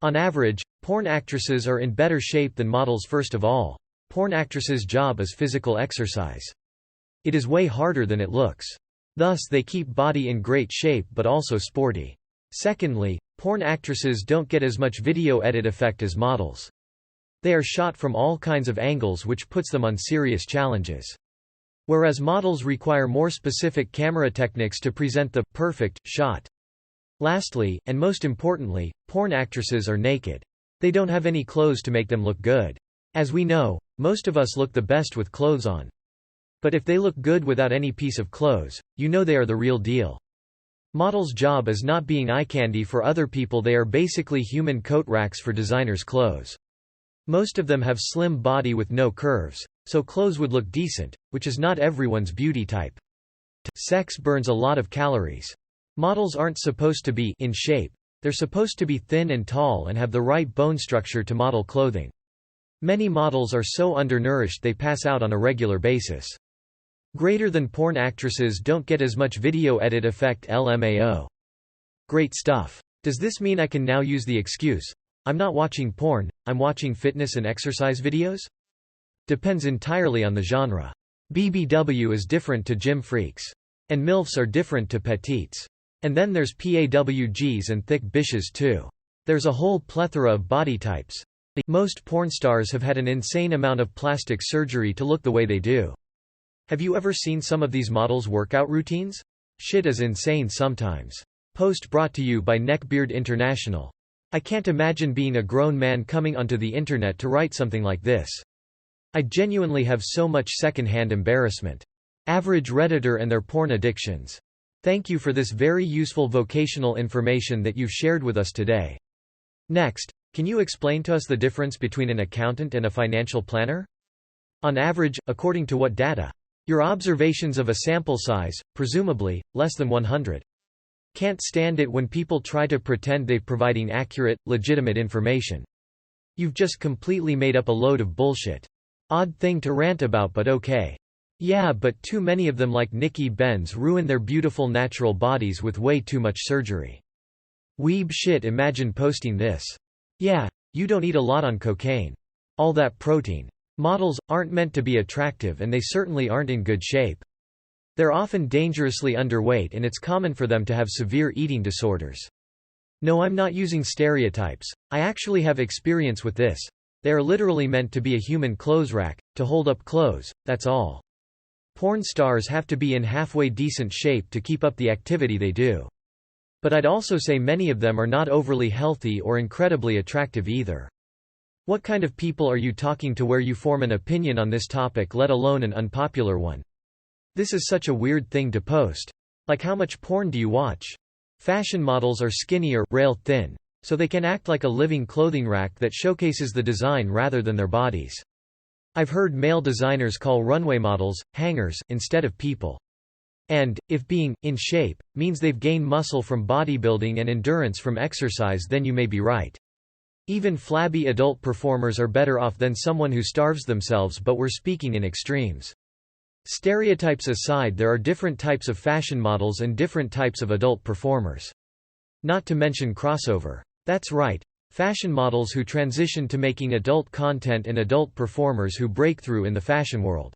On average, porn actresses are in better shape than models. First of all, porn actresses' job is physical exercise. It is way harder than it looks. Thus they keep body in great shape but also sporty. Secondly, porn actresses don't get as much video edit effect as models. They are shot from all kinds of angles, which puts them on serious challenges. Whereas models require more specific camera techniques to present the perfect shot. Lastly, and most importantly, porn actresses are naked. They don't have any clothes to make them look good. As we know, most of us look the best with clothes on. But if they look good without any piece of clothes, you know they are the real deal. Models' job is not being eye candy for other people. They are basically human coat racks for designers' clothes. Most of them have slim body with no curves, so clothes would look decent, which is not everyone's beauty type. Sex burns a lot of calories. Models aren't supposed to be in shape. They're supposed to be thin and tall and have the right bone structure to model clothing. Many models are so undernourished they pass out on a regular basis. Greater than porn actresses don't get as much video edit effect. LMAO. Great stuff. Does this mean I can now use the excuse, I'm not watching porn, I'm watching fitness and exercise videos? Depends entirely on the genre. BBW is different to gym freaks. And MILFs are different to petites. And then there's PAWGs and thick bishes too. There's a whole plethora of body types. Most porn stars have had an insane amount of plastic surgery to look the way they do. Have you ever seen some of these models' workout routines? Shit is insane sometimes. Post brought to you by Neckbeard International. I can't imagine being a grown man coming onto the internet to write something like this. I genuinely have so much second-hand embarrassment. Average Redditor and their porn addictions. Thank you for this very useful vocational information that you've shared with us today. Next, can you explain to us the difference between an accountant and a financial planner? On average, according to what data? Your observations of a sample size, presumably, less than 100. Can't stand it when people try to pretend they're providing accurate, legitimate information. You've just completely made up a load of bullshit. Odd thing to rant about, but okay. Yeah, but too many of them like Nikki Benz ruin their beautiful natural bodies with way too much surgery. Weeb shit, imagine posting this. Yeah, you don't eat a lot on cocaine. All that protein. Models aren't meant to be attractive and they certainly aren't in good shape. They're often dangerously underweight and it's common for them to have severe eating disorders. No, I'm not using stereotypes. I actually have experience with this. They are literally meant to be a human clothes rack, to hold up clothes, that's all. Porn stars have to be in halfway decent shape to keep up the activity they do. But I'd also say many of them are not overly healthy or incredibly attractive either. What kind of people are you talking to where you form an opinion on this topic, let alone an unpopular one? This is such a weird thing to post. Like, how much porn do you watch? Fashion models are skinny or rail thin, so they can act like a living clothing rack that showcases the design rather than their bodies. I've heard male designers call runway models hangers instead of people. And, if being in shape means they've gained muscle from bodybuilding and endurance from exercise, then you may be right. Even flabby adult performers are better off than someone who starves themselves, but we're speaking in extremes. Stereotypes aside, there are different types of fashion models and different types of adult performers. Not to mention crossover. That's right. Fashion models who transition to making adult content and adult performers who break through in the fashion world.